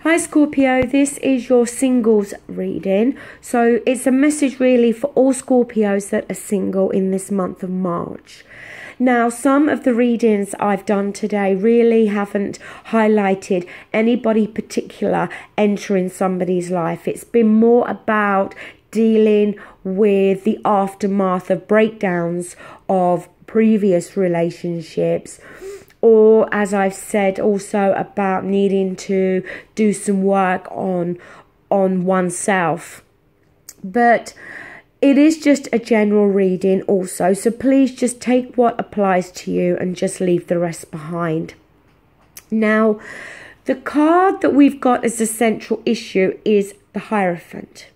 Hi Scorpio, this is your singles reading. So it's a message really for all Scorpios that are single in this month of March. Now, some of the readings I've done today really haven't highlighted anybody particular entering somebody's life. It's been more about dealing with the aftermath of breakdowns of previous relationships, or as I've said, also about needing to do some work on oneself. But it is just a general reading also, so please just take what applies to you and just leave the rest behind. Now, the card that we've got as the central issue is the Hierophant.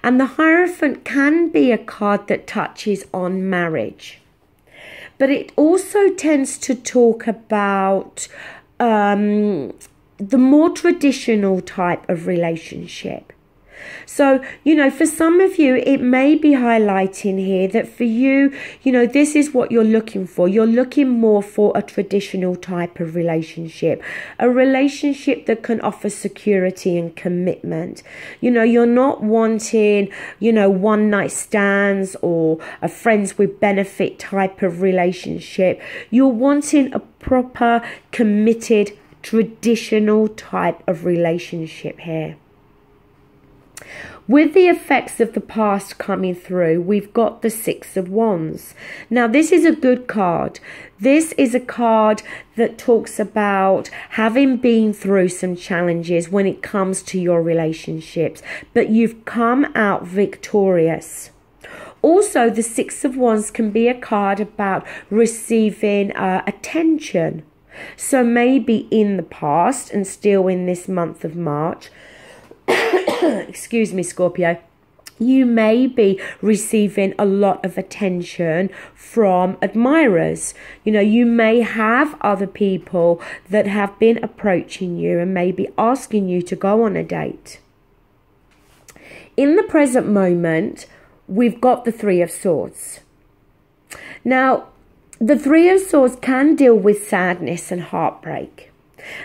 And the Hierophant can be a card that touches on marriage. But it also tends to talk about the more traditional type of relationship. So, for some of you, it may be highlighting here that for you, this is what you're looking for. You're looking more for a traditional type of relationship, a relationship that can offer security and commitment. You're not wanting, one night stands or a friends with benefit type of relationship. You're wanting a proper, committed, traditional type of relationship here. With the effects of the past coming through, we've got the Six of Wands. Now, this is a good card. This is a card that talks about having been through some challenges when it comes to your relationships, but you've come out victorious. Also, the Six of Wands can be a card about receiving attention. So maybe in the past and still in this month of March, excuse me, Scorpio, you may be receiving a lot of attention from admirers. You may have other people that have been approaching you and maybe asking you to go on a date. In the present moment, we've got the Three of Swords. Now, the Three of Swords can deal with sadness and heartbreak.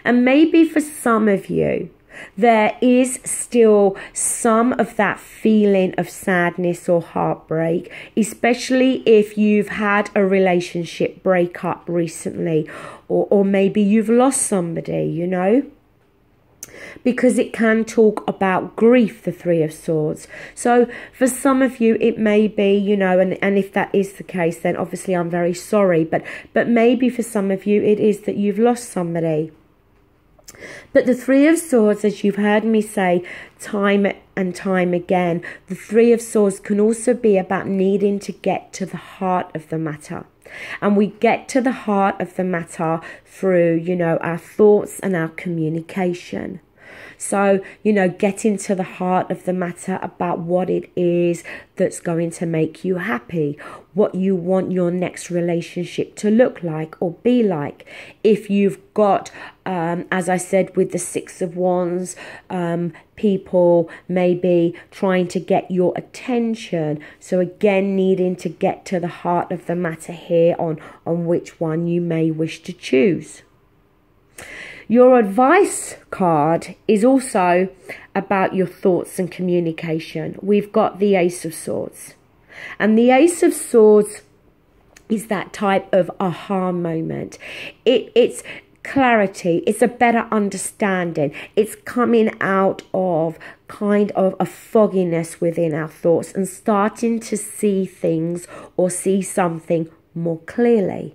And maybe for some of you, there is still some of that feeling of sadness or heartbreak, especially if you've had a relationship breakup recently, or maybe you've lost somebody, because it can talk about grief, the Three of Swords. So for some of you, it may be, and if that is the case, then obviously I'm very sorry, but maybe for some of you, it is that you've lost somebody. But the Three of Swords, as you've heard me say time and time again, the Three of Swords can also be about needing to get to the heart of the matter. And we get to the heart of the matter through, our thoughts and our communication. So, getting to the heart of the matter about what it is that's going to make you happy, what you want your next relationship to look like or be like. If you've got, as I said, with the Six of Wands, people maybe trying to get your attention. So again, needing to get to the heart of the matter here on which one you may wish to choose. Your advice card is also about your thoughts and communication. We've got the Ace of Swords. And the Ace of Swords is that type of aha moment. It's clarity. It's a better understanding. It's coming out of kind of a fogginess within our thoughts and starting to see things or see something more clearly.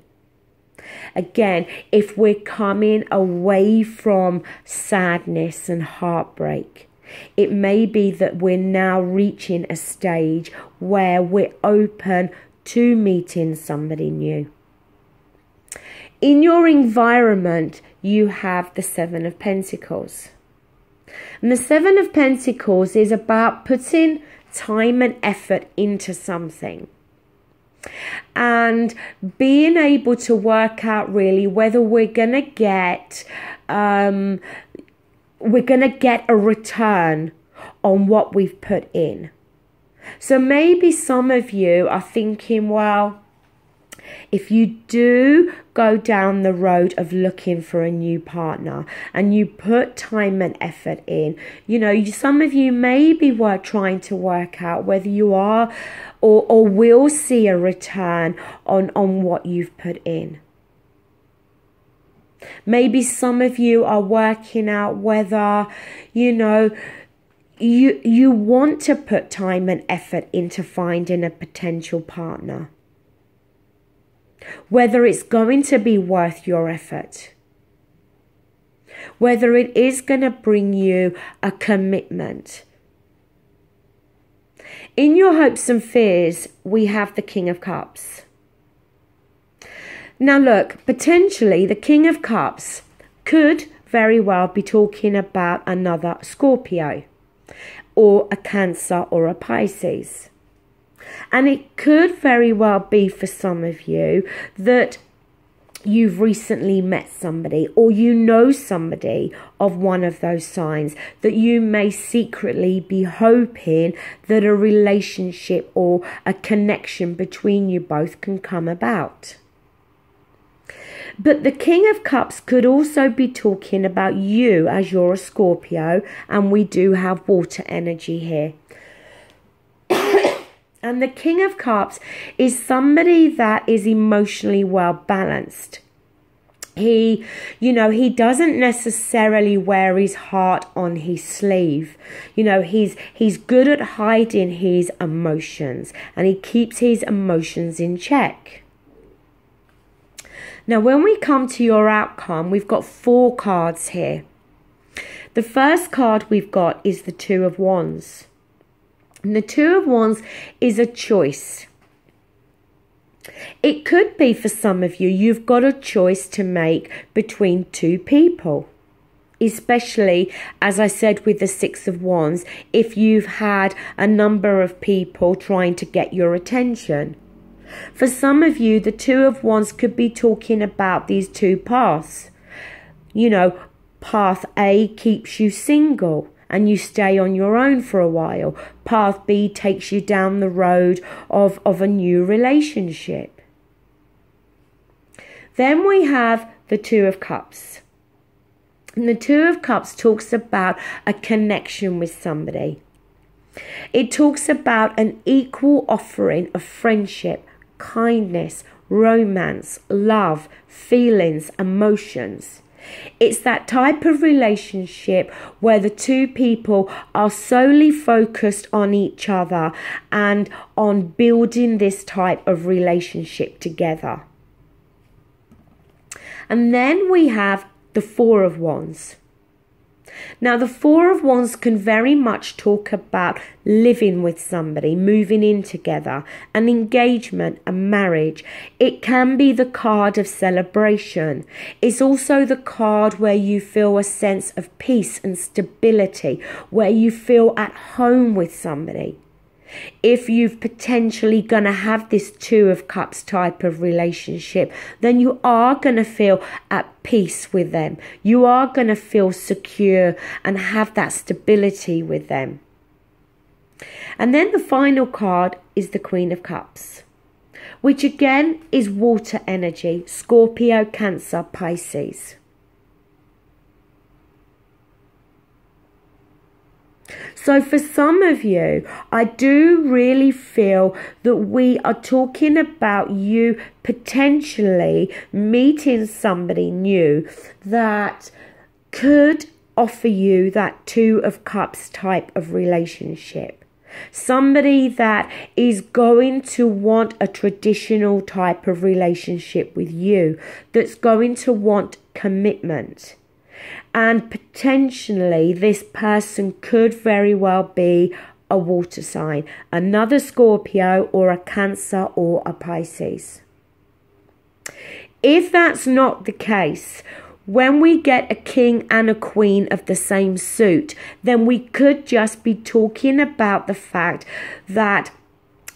Again, if we're coming away from sadness and heartbreak, it may be that we're now reaching a stage where we're open to meeting somebody new. In your environment, you have the Seven of Pentacles. And the Seven of Pentacles is about putting time and effort into something. And being able to work out really whether we're going to get a return on what we've put in. So maybe some of you are thinking, well, If you do go down the road of looking for a new partner and you put time and effort in, you know, some of you maybe were trying to work out whether you are or will see a return on what you've put in. Maybe some of you are working out whether, you know, you want to put time and effort into finding a potential partner. Whether it's going to be worth your effort. Whether it is going to bring you a commitment. In your hopes and fears, we have the King of Cups. Now look, potentially the King of Cups could very well be talking about another Scorpio or a Cancer or a Pisces. And it could very well be for some of you that you've recently met somebody or you know somebody of one of those signs that you may secretly be hoping that a relationship or a connection between you both can come about. But the King of Cups could also be talking about you as you're a Scorpio, and we do have water energy here. And the King of Cups is somebody that is emotionally well balanced. He, you know, he doesn't necessarily wear his heart on his sleeve. You know, he's good at hiding his emotions, and he keeps his emotions in check. Now, when we come to your outcome, we've got 4 cards here. The first card we've got is the Two of Wands. And the Two of Wands is a choice. It could be for some of you, you've got a choice to make between 2 people. Especially, as I said, with the Six of Wands, if you've had a number of people trying to get your attention. For some of you, the Two of Wands could be talking about these 2 paths. You know, path A keeps you single and you stay on your own for a while. Path B takes you down the road of a new relationship. Then we have the Two of Cups. And the Two of Cups talks about a connection with somebody. It talks about an equal offering of friendship, kindness, romance, love, feelings, emotions. It's that type of relationship where the 2 people are solely focused on each other and on building this type of relationship together. And then we have the Four of Wands. Now, the Four of Wands can very much talk about living with somebody, moving in together, an engagement, a marriage. It can be the card of celebration. It's also the card where you feel a sense of peace and stability, where you feel at home with somebody. If you've potentially going to have this Two of Cups type of relationship, then you are going to feel at peace with them. You are going to feel secure and have that stability with them. And then the final card is the Queen of Cups, which again is water energy, Scorpio, Cancer, Pisces. So for some of you, I do really feel that we are talking about you potentially meeting somebody new that could offer you that Two of Cups type of relationship. Somebody that is going to want a traditional type of relationship with you, that's going to want commitment. And potentially this person could very well be a water sign, another Scorpio or a Cancer or a Pisces. If that's not the case, when we get a king and a queen of the same suit, then we could just be talking about the fact that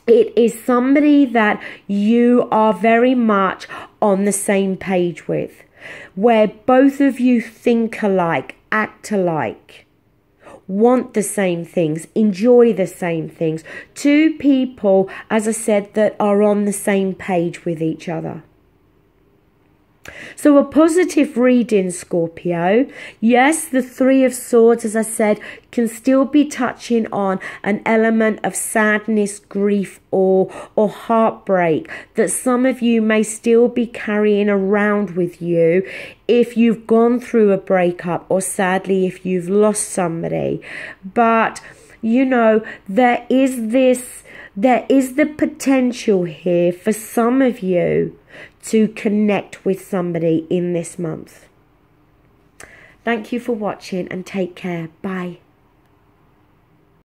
it is somebody that you are very much on the same page with, where both of you think alike, act alike, want the same things, enjoy the same things. Two people, as I said, that are on the same page with each other. So a positive reading, Scorpio. Yes, the Three of Swords, as I said, can still be touching on an element of sadness, grief, or heartbreak that some of you may still be carrying around with you if you've gone through a breakup, or sadly if you've lost somebody. But you know, there is the potential here for some of you to connect with somebody in this month. Thank you for watching and take care. Bye.